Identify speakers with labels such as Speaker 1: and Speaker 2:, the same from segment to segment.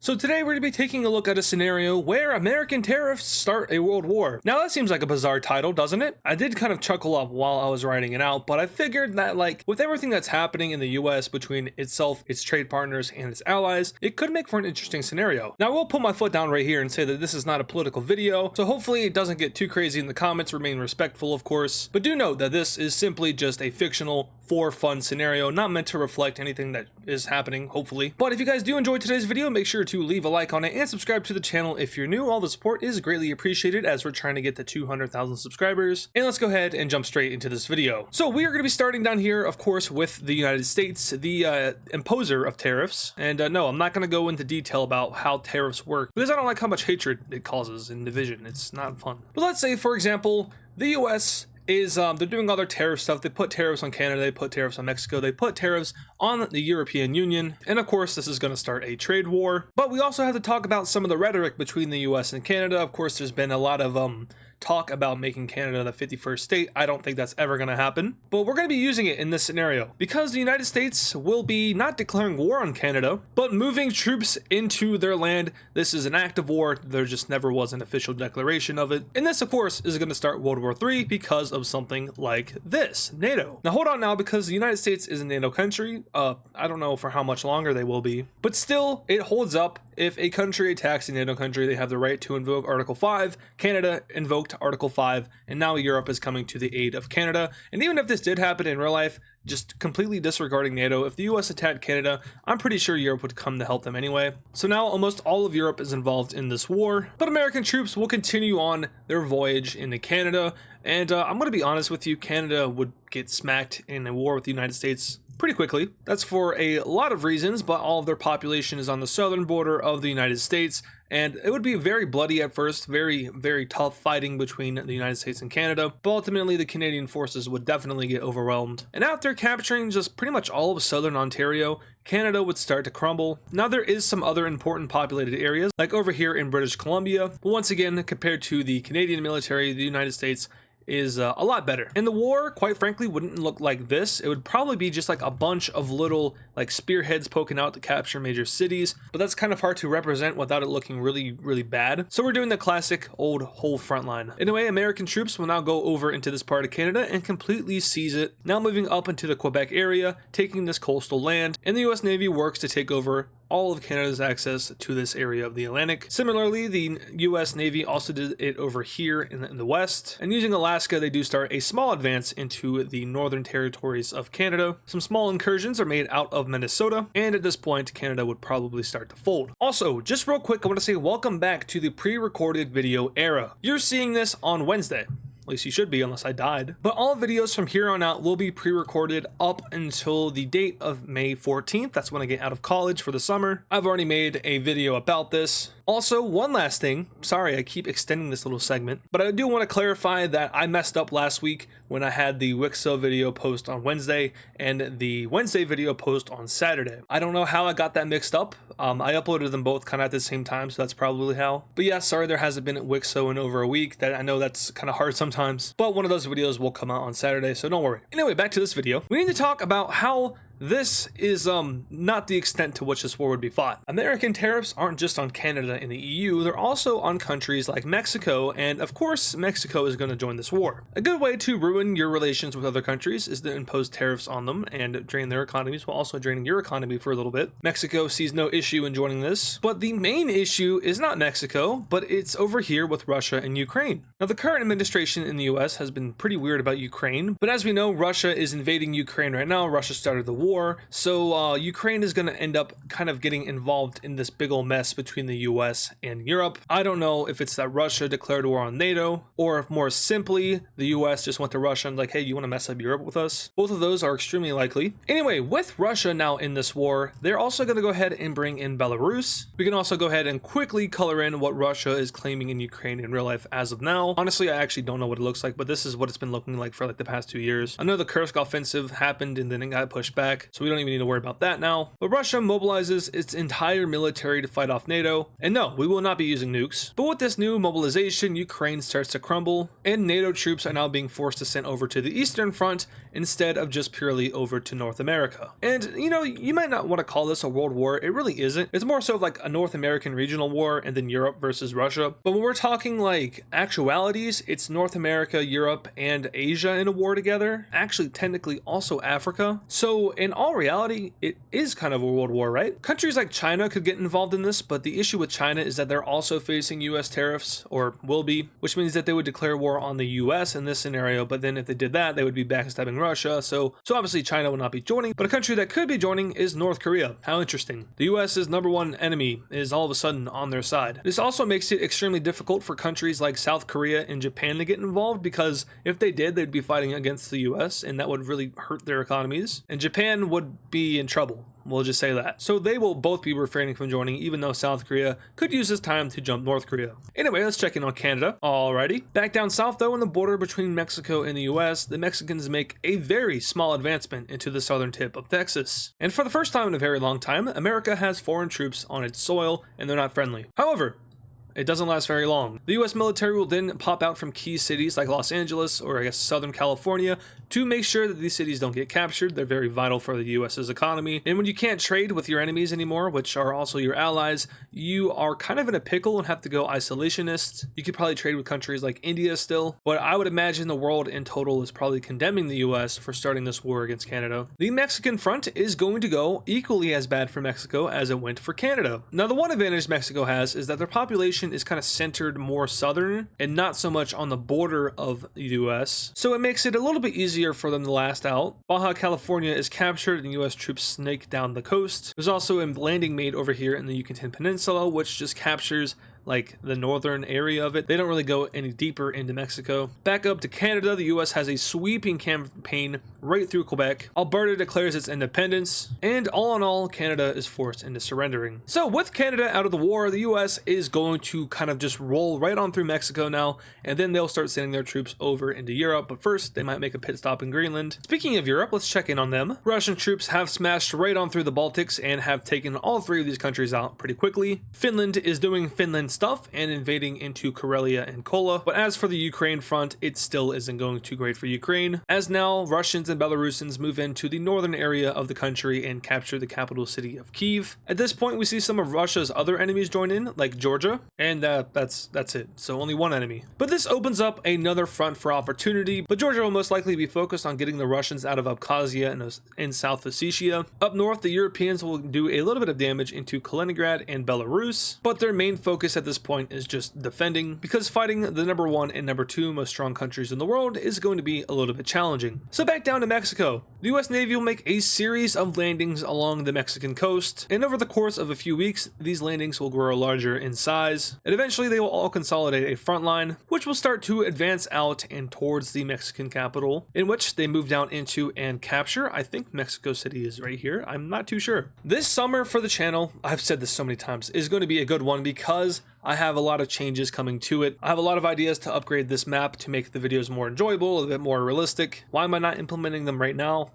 Speaker 1: So today we're going to be taking a look at a scenario where American tariffs start a world war. Now that seems like a bizarre title, doesn't it? I did kind of chuckle up while I was writing it out, but I figured that with everything that's happening in the US between itself, its trade partners, and its allies, it could make for an interesting scenario. Now I will put my foot down right here and say that this is not a political video, so hopefully it doesn't get too crazy in the comments, remain respectful of course, but do note that this is simply just a fictional for fun scenario, not meant to reflect anything that is happening, hopefully. But if you guys do enjoy today's video, make sure to leave a like on it and subscribe to the channel if you're new. All the support is greatly appreciated as we're trying to get to 200,000 subscribers. And let's go ahead and jump straight into this video. So we are going to be starting down here, of course, with the United States, the imposer of tariffs. And no, I'm not going to go into detail about how tariffs work because I don't like how much hatred it causes and division. It's not fun. But let's say, for example, the US is they're doing all their tariff stuff. They put tariffs on Canada, they put tariffs on Mexico, they put tariffs on the European Union, and of course this is going to start a trade war. But we also have to talk about some of the rhetoric between the US and Canada. Of course, there's been a lot of talk about making Canada the 51st state. I don't think that's ever going to happen, but we're going to be using it in this scenario because the United States will be not declaring war on Canada, but moving troops into their land. This is an act of war. There just never was an official declaration of it. And this, of course, is going to start World War III because of something like this, NATO. Now, hold on now, because the United States is a NATO country. I don't know for how much longer they will be, but still, it holds up. If a country attacks a NATO country, they have the right to invoke Article 5. Canada invoked Article 5, and now Europe is coming to the aid of Canada. And even if this did happen in real life, just completely disregarding NATO, if the US attacked Canada, I'm pretty sure Europe would come to help them anyway. So now almost all of Europe is involved in this war, but American troops will continue on their voyage into Canada. And I'm going to be honest with you, Canada would get smacked in a war with the United States pretty quickly. That's for a lot of reasons, but all of their population is on the southern border of the United States, and it would be very bloody at first, very, very tough fighting between the United States and Canada, but ultimately the Canadian forces would definitely get overwhelmed. And after capturing just pretty much all of southern Ontario, Canada would start to crumble. Now there is some other important populated areas, like over here in British Columbia, but once again, compared to the Canadian military, the United States is a lot better. And the war, quite frankly, wouldn't look like this. It would probably be just like a bunch of little spearheads poking out to capture major cities, but that's kind of hard to represent without it looking really, really bad. So we're doing the classic old whole front line. Anyway, American troops will now go over into this part of Canada and completely seize it, now moving up into the Quebec area, taking this coastal land, and the US Navy works to take over all of Canada's access to this area of the Atlantic. Similarly, the US Navy also did it over here in the west, and using Alaska, they do start a small advance into the northern territories of Canada. Some small incursions are made out of Minnesota, and at this point, Canada would probably start to fold. Also, just real quick, I want to say welcome back to the pre-recorded video era. You're seeing this on Wednesday. At least you should be, unless I died. But all videos from here on out will be pre-recorded up until the date of May 14th. That's when I get out of college for the summer. I've already made a video about this. Also, one last thing. Sorry, I keep extending this little segment, but I do want to clarify that I messed up last week when I had the Wixo video post on Wednesday and the Wednesday video post on Saturday. I don't know how I got that mixed up. I uploaded them both kind of at the same time, so that's probably how. But yeah, sorry there hasn't been Wixo in over a week. I know that's kind of hard sometimes, but one of those videos will come out on Saturday, so don't worry. Anyway, back to this video. We need to talk about how this is not the extent to which this war would be fought. American tariffs aren't just on Canada and the EU, they're also on countries like Mexico, and of course Mexico is going to join this war. A good way to ruin your relations with other countries is to impose tariffs on them and drain their economies while also draining your economy for a little bit. Mexico sees no issue in joining this, but the main issue is not Mexico, but it's over here with Russia and Ukraine. Now the current administration in the US has been pretty weird about Ukraine, but as we know, Russia is invading Ukraine right now. Russia started the war, so Ukraine is going to end up kind of getting involved in this big old mess between the US and Europe. I don't know if it's that Russia declared war on NATO, or if more simply the US just went to Russia and like, hey, you want to mess up Europe with us? Both of those are extremely likely. Anyway, with Russia now in this war, they're also going to go ahead and bring in Belarus. We can also go ahead and quickly color in what Russia is claiming in Ukraine in real life as of now. Honestly, I actually don't know what it looks like, but this is what it's been looking like for like the past 2 years. I know the Kursk offensive happened and then it got pushed back. back, so we don't even need to worry about that now. But Russia mobilizes its entire military to fight off NATO, and no, we will not be using nukes. But with this new mobilization, Ukraine starts to crumble, and NATO troops are now being forced to send over to the Eastern Front instead of just purely over to North America. And you know, you might not want to call this a world war, it really isn't. It's more so of like a North American regional war and then Europe versus Russia. But when we're talking like actualities, it's North America, Europe, and Asia in a war together. Actually, technically also Africa. So in all reality, it is kind of a world war, right? Countries like China could get involved in this, but the issue with China is that they're also facing US tariffs, or will be, which means that they would declare war on the US in this scenario, but then if they did that, they would be backstabbing Russia. So obviously China will not be joining, but a country that could be joining is North Korea. How interesting. The US's #1 enemy is all of a sudden on their side. This also makes it extremely difficult for countries like South Korea and Japan to get involved, because if they did, they'd be fighting against the US, and that would really hurt their economies, and Japan would be in trouble. We'll just say that. So they will both be refraining from joining, even though South Korea could use this time to jump North Korea. Anyway, let's check in on Canada. Alrighty. Back down south though, in the border between Mexico and the US, the Mexicans make a very small advancement into the southern tip of Texas. And for the first time in a very long time, America has foreign troops on its soil, and they're not friendly. However, it doesn't last very long. The US military will then pop out from key cities like Los Angeles, or I guess Southern California, to make sure that these cities don't get captured. They're very vital for the US's economy. And when you can't trade with your enemies anymore, which are also your allies, you are kind of in a pickle and have to go isolationist. You could probably trade with countries like India still, but I would imagine the world in total is probably condemning the US for starting this war against Canada. The Mexican front is going to go equally as bad for Mexico as it went for Canada. Now, the one advantage Mexico has is that their population is kind of centered more southern and not so much on the border of the US, so it makes it a little bit easier for them to last out. Baja California is captured and US troops snake down the coast. There's also a landing made over here in the Yucatan Peninsula, which just captures like the northern area of it. They don't really go any deeper into Mexico. Back up to Canada, the US has a sweeping campaign right through Quebec. Alberta declares its independence, and all in all, Canada is forced into surrendering. So with Canada out of the war, the US is going to kind of just roll right on through Mexico now, and then they'll start sending their troops over into Europe, but first they might make a pit stop in Greenland. Speaking of Europe, let's check in on them. Russian troops have smashed right on through the Baltics and have taken all three of these countries out pretty quickly. Finland is doing Finland stuff and invading into Karelia and Kola, but as for the Ukraine front, it still isn't going too great for Ukraine, as now Russians and Belarusians move into the northern area of the country and capture the capital city of Kyiv. At this point, we see some of Russia's other enemies join in, like Georgia, and that's it. So only one enemy. But this opens up another front for opportunity, but Georgia will most likely be focused on getting the Russians out of Abkhazia and South Ossetia. Up north, the Europeans will do a little bit of damage into Kaliningrad and Belarus, but their main focus at this point is just defending, because fighting the #1 and #2 most strong countries in the world is going to be a little bit challenging. So back down to Mexico. The US Navy will make a series of landings along the Mexican coast, and over the course of a few weeks, these landings will grow larger in size, and eventually they will all consolidate a front line, which will start to advance out and towards the Mexican capital, in which they move down into and capture. I think Mexico City is right here. I'm not too sure. This summer for the channel, I've said this so many times, is going to be a good one because I have a lot of changes coming to it. I have a lot of ideas to upgrade this map to make the videos more enjoyable, a bit more realistic. Why am I not implementing them right now?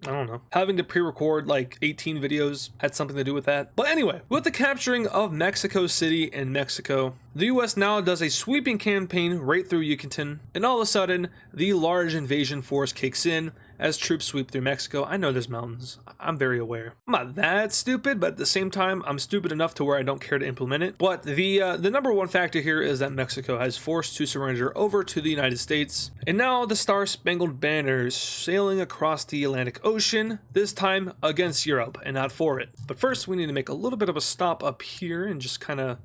Speaker 1: I don't know. Having to pre-record like 18 videos had something to do with that. But anyway, with the capturing of Mexico City and Mexico, the US now does a sweeping campaign right through Yucatan, and all of a sudden, the large invasion force kicks in as troops sweep through Mexico. I know there's mountains. I'm very aware. I'm not that stupid, but at the same time, I'm stupid enough to where I don't care to implement it. But the #1 factor here is that Mexico has forced to surrender over to the United States. And now the Star-Spangled Banner is sailing across the Atlantic Ocean, this time against Europe and not for it. But first, we need to make a little bit of a stop up here and just kind of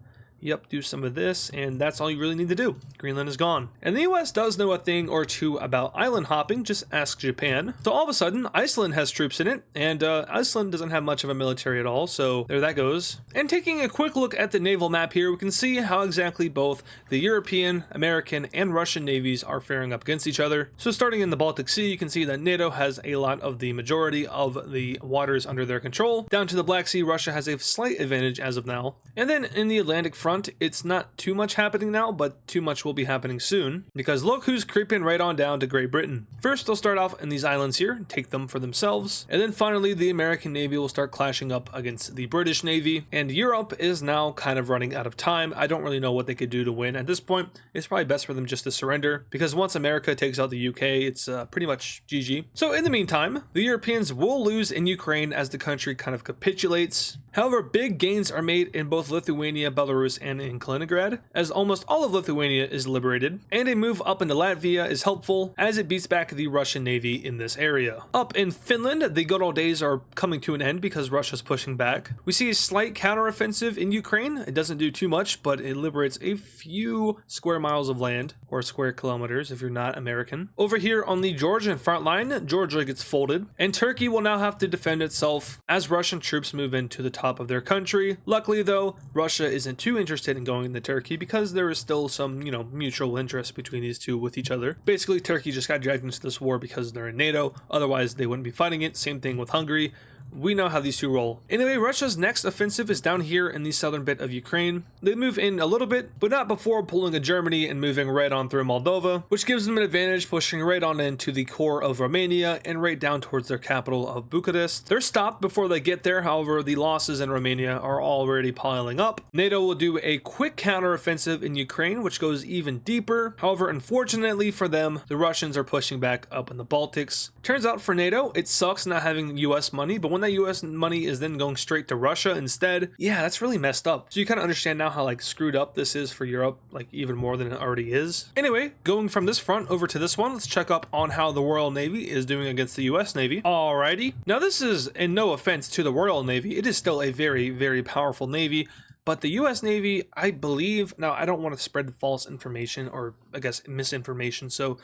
Speaker 1: do some of this, and that's all you really need to do. Greenland is gone. And the US does know a thing or two about island hopping, just ask Japan. So all of a sudden, Iceland has troops in it, and Iceland doesn't have much of a military at all, so there that goes. And taking a quick look at the naval map here, we can see how exactly both the European, American, and Russian navies are faring up against each other. So starting in the Baltic Sea, you can see that NATO has a lot of the majority of the waters under their control. Down to the Black Sea, Russia has a slight advantage as of now. And then in the Atlantic front, front, it's not too much happening now, but too much will be happening soon, because look who's creeping right on down to Great Britain. First, they'll start off in these islands here, take them for themselves, and then finally the American Navy will start clashing up against the British Navy, and Europe is now kind of running out of time. I don't really know what they could do to win. At this point, it's probably best for them just to surrender, because once America takes out the UK, it's pretty much GG. So in the meantime, the Europeans will lose in Ukraine as the country kind of capitulates. However, big gains are made in both Lithuania, Belarus, and in Kaliningrad, as almost all of Lithuania is liberated, and a move up into Latvia is helpful as it beats back the Russian Navy in this area. Up in Finland, the good old days are coming to an end because Russia's pushing back. We see a slight counteroffensive in Ukraine. It doesn't do too much, but it liberates a few square miles of land, or square kilometers if you're not American. Over here on the Georgian front line, Georgia gets folded, and Turkey will now have to defend itself as Russian troops move into the top of their country. Luckily though, Russia isn't too interested in going into Turkey because there is still some, mutual interest between these two with each other. Basically, Turkey just got dragged into this war because they're in NATO, otherwise they wouldn't be fighting it. Same thing with Hungary. We know how these two roll. Anyway, Russia's next offensive is down here in the southern bit of Ukraine. They move in a little bit, but not before pulling a Germany and moving right on through Moldova, which gives them an advantage, pushing right on into the core of Romania and right down towards their capital of Bucharest. They're stopped before they get there, however, the losses in Romania are already piling up. NATO will do a quick counteroffensive in Ukraine, which goes even deeper. However, unfortunately for them, the Russians are pushing back up in the Baltics. Turns out for NATO, it sucks not having US money, but when that US money is then going straight to Russia instead, yeah, that's really messed up. So you kind of understand now how screwed up this is for Europe, even more than it already is. Anyway, going from this front over to this one, let's check up on how the Royal Navy is doing against the US Navy. Alrighty. Now this is, in no offense to the Royal Navy, it is still a very, very powerful Navy. But the US Navy, I believe, now I don't want to spread false information or I guess misinformation, so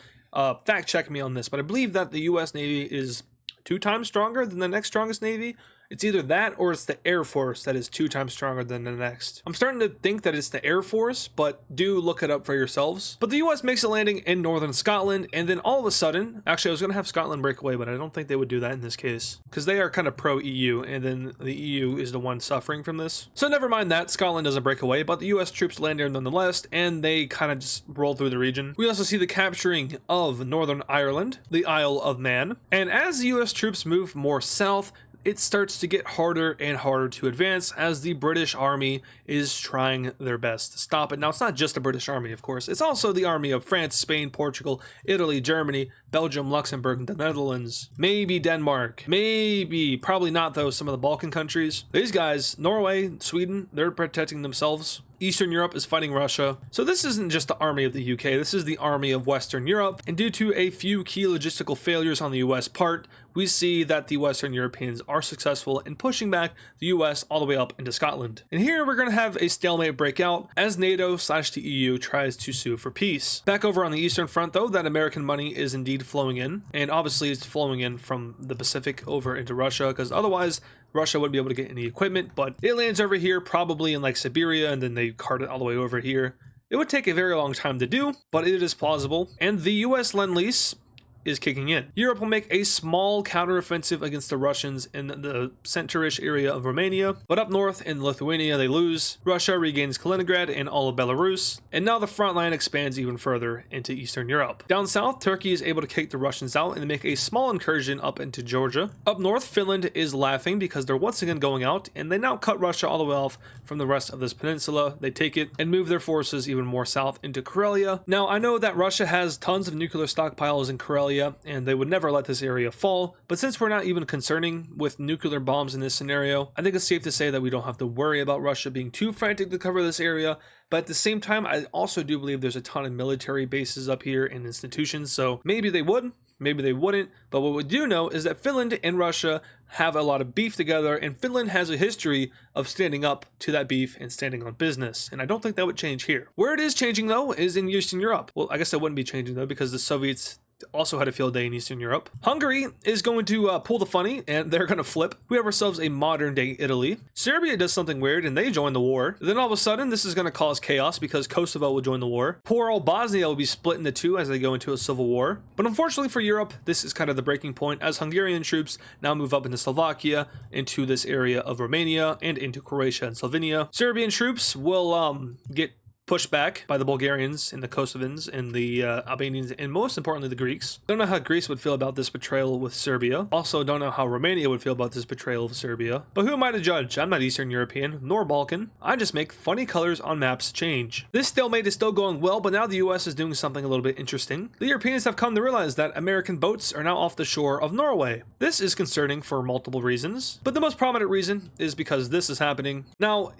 Speaker 1: fact check me on this, but I believe that the US Navy is 2 times stronger than the next strongest Navy. It's either that or it's the Air Force that is 2 times stronger than the next. I'm starting to think that it's the Air Force, but do look it up for yourselves. But the US makes a landing in northern Scotland, and then all of a sudden, actually I was going to have Scotland break away, but I don't think they would do that in this case, because they are kind of pro-EU, and then the EU is the one suffering from this. So never mind that, Scotland doesn't break away, but the US troops land there nonetheless, and they kind of just roll through the region. We also see the capturing of Northern Ireland, the Isle of Man, and as the US troops move more south, it starts to get harder and harder to advance as the British Army is trying their best to stop it. Now, it's not just the British Army, of course. It's also the army of France, Spain, Portugal, Italy, Germany, Belgium, Luxembourg, the Netherlands, maybe Denmark, probably not though, some of the Balkan countries. These guys, Norway, Sweden, they're protecting themselves. Eastern Europe is fighting Russia. So this isn't just the army of the UK, this is the army of Western Europe. And due to a few key logistical failures on the US part, we see that the Western Europeans are successful in pushing back the US all the way up into Scotland. And here we're going to have a stalemate break out as NATO/the EU tries to sue for peace. Back over on the Eastern Front though, that American money is indeed flowing in. And obviously it's flowing in from the Pacific over into Russia, because otherwise Russia wouldn't be able to get any equipment, but it lands over here, probably in Siberia, and then they cart it all the way over here. It would take a very long time to do, but it is plausible. And the US Lend-Lease is kicking in. Europe will make a small counteroffensive against the Russians in the center-ish area of Romania, but up north in Lithuania they lose. Russia regains Kaliningrad and all of Belarus, and now the front line expands even further into Eastern Europe. Down south, Turkey is able to kick the Russians out and make a small incursion up into Georgia. Up north, Finland is laughing because they're once again going out, and they now cut Russia all the way off from the rest of this peninsula. They take it and move their forces even more south into Karelia. Now, I know that Russia has tons of nuclear stockpiles in Karelia, and they would never let this area fall, but since we're not even concerning with nuclear bombs in this scenario, I think it's safe to say that we don't have to worry about Russia being too frantic to cover this area. But at the same time, I also do believe there's a ton of military bases up here and institutions, so maybe they would, maybe they wouldn't. But what we do know is that Finland and Russia have a lot of beef together, and Finland has a history of standing up to that beef and standing on business, and I don't think that would change here. Where it is changing though is in Eastern Europe. Well, I guess it wouldn't be changing though, because the Soviets also had a field day in Eastern Europe. Hungary is going to pull the funny, and they're going to flip. We have ourselves a modern day Italy. Serbia does something weird, and they join the war. Then all of a sudden, this is going to cause chaos because Kosovo will join the war. Poor old Bosnia will be split into two as they go into a civil war. But unfortunately for Europe, this is kind of the breaking point as Hungarian troops now move up into Slovakia, into this area of Romania, and into Croatia and Slovenia. Serbian troops will get pushed back by the Bulgarians and the Kosovans and the Albanians and most importantly the Greeks. Don't know how Greece would feel about this betrayal with Serbia. Also don't know how Romania would feel about this betrayal of Serbia. But who am I to judge? I'm not Eastern European nor Balkan. I just make funny colors on maps change. This stalemate is still going well, but now the US is doing something a little bit interesting. The Europeans have come to realize that American boats are now off the shore of Norway. This is concerning for multiple reasons, but the most prominent reason is because this is happening. Now,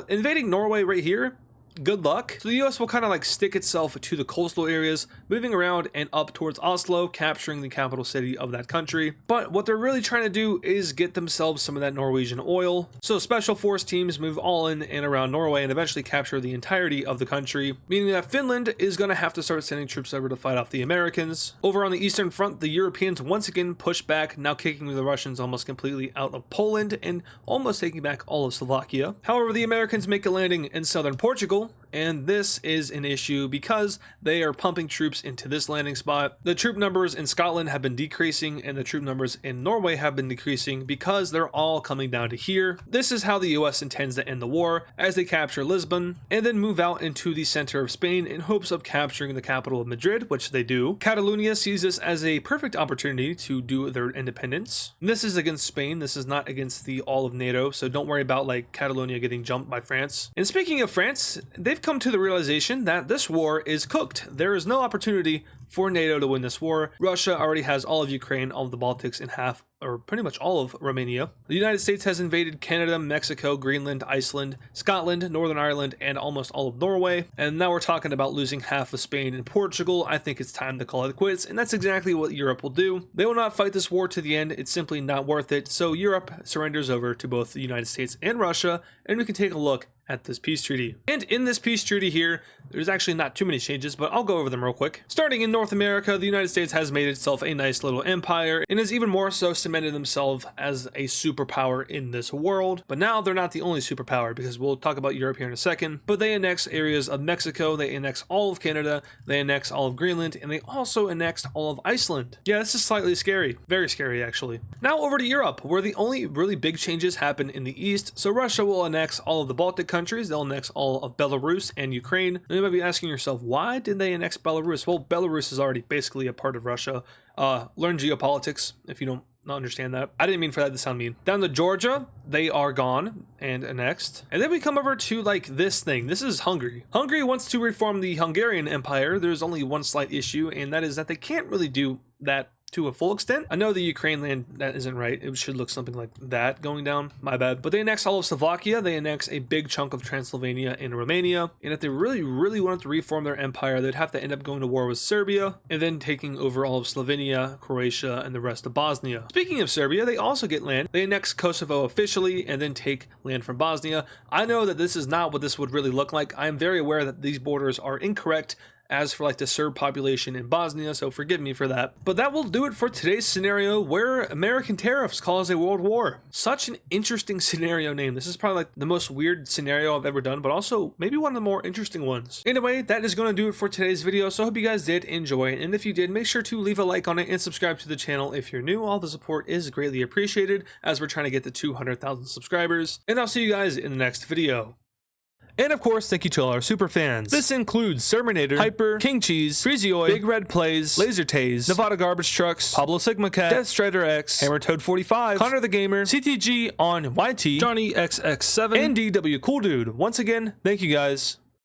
Speaker 1: invading Norway right here, good luck. So the US will kind of like stick itself to the coastal areas, moving around and up towards Oslo, capturing the capital city of that country. But what they're really trying to do is get themselves some of that Norwegian oil. So special force teams move all in and around Norway and eventually capture the entirety of the country, meaning that Finland is going to have to start sending troops over to fight off the Americans. Over on the Eastern Front, the Europeans once again push back, now kicking the Russians almost completely out of Poland and almost taking back all of Slovakia. However, the Americans make a landing in southern Portugal, and this is an issue because they are pumping troops into this landing spot. The troop numbers in Scotland have been decreasing and the troop numbers in Norway have been decreasing because they're all coming down to here. This is how the US intends to end the war, as they capture Lisbon and then move out into the center of Spain in hopes of capturing the capital of Madrid, which they do. Catalonia sees this as a perfect opportunity to do their independence. This is against Spain. This is not against the all of NATO, so don't worry about like Catalonia getting jumped by France. And speaking of France, they've come to the realization that this war is cooked. There is no opportunity for NATO to win this war. Russia already has all of Ukraine, all of the Baltics, and half, or pretty much all of Romania. The United States has invaded Canada, Mexico, Greenland, Iceland, Scotland, Northern Ireland, and almost all of Norway. And now we're talking about losing half of Spain and Portugal. I think it's time to call it quits, and that's exactly what Europe will do. They will not fight this war to the end. It's simply not worth it. So Europe surrenders over to both the United States and Russia, and we can take a look at this peace treaty. And in this peace treaty here, there's actually not too many changes, but I'll go over them real quick. Starting in North America, the United States has made itself a nice little empire and has even more so cemented themselves as a superpower in this world. But now they're not the only superpower, because we'll talk about Europe here in a second, but they annex areas of Mexico, they annex all of Canada, they annex all of Greenland, and they also annexed all of Iceland. Yeah, this is slightly scary. Very scary, actually. Now over to Europe, where the only really big changes happen in the east. So Russia will annex all of the Baltic countries, they'll annex all of Belarus and Ukraine. And you might be asking yourself, why did they annex Belarus? Well, Belarus is already basically a part of Russia. Learn geopolitics if you don't understand that. I didn't mean for that to sound mean. Down to Georgia, they are gone and annexed. And then we come over to like this thing. This is Hungary. Hungary wants to reform the Hungarian Empire. There's only one slight issue, and that is that they can't really do that to a full extent. I know the Ukraine land, that isn't right. It should look something like that going down. My bad. But they annex all of Slovakia. They annex a big chunk of Transylvania and Romania. And if they really wanted to reform their empire, they'd have to end up going to war with Serbia and then taking over all of Slovenia, Croatia, and the rest of Bosnia. Speaking of Serbia, they also get land. They annex Kosovo officially and then take land from Bosnia. I know that this is not what this would really look like. I am very aware that these borders are incorrect as for like the Serb population in Bosnia, so forgive me for that. But that will do it for today's scenario where American tariffs cause a world war. Such an interesting scenario name. This is probably like the most weird scenario I've ever done, but also maybe one of the more interesting ones. Anyway, that is going to do it for today's video, so I hope you guys did enjoy it. And if you did, make sure to leave a like on it and subscribe to the channel if you're new. All the support is greatly appreciated as we're trying to get to 200,000 subscribers. And I'll see you guys in the next video. And of course, thank you to all our super fans. This includes Serminator, Hyper, King Cheese, Freezioid, Big Red Plays, Laser Tase, Nevada Garbage Trucks, Pablo Sigma Cat, Death Strider X, Hammer Toad 45, Connor the Gamer, CTG on YT, Johnny XX7, and DW Cool Dude. Once again, thank you guys.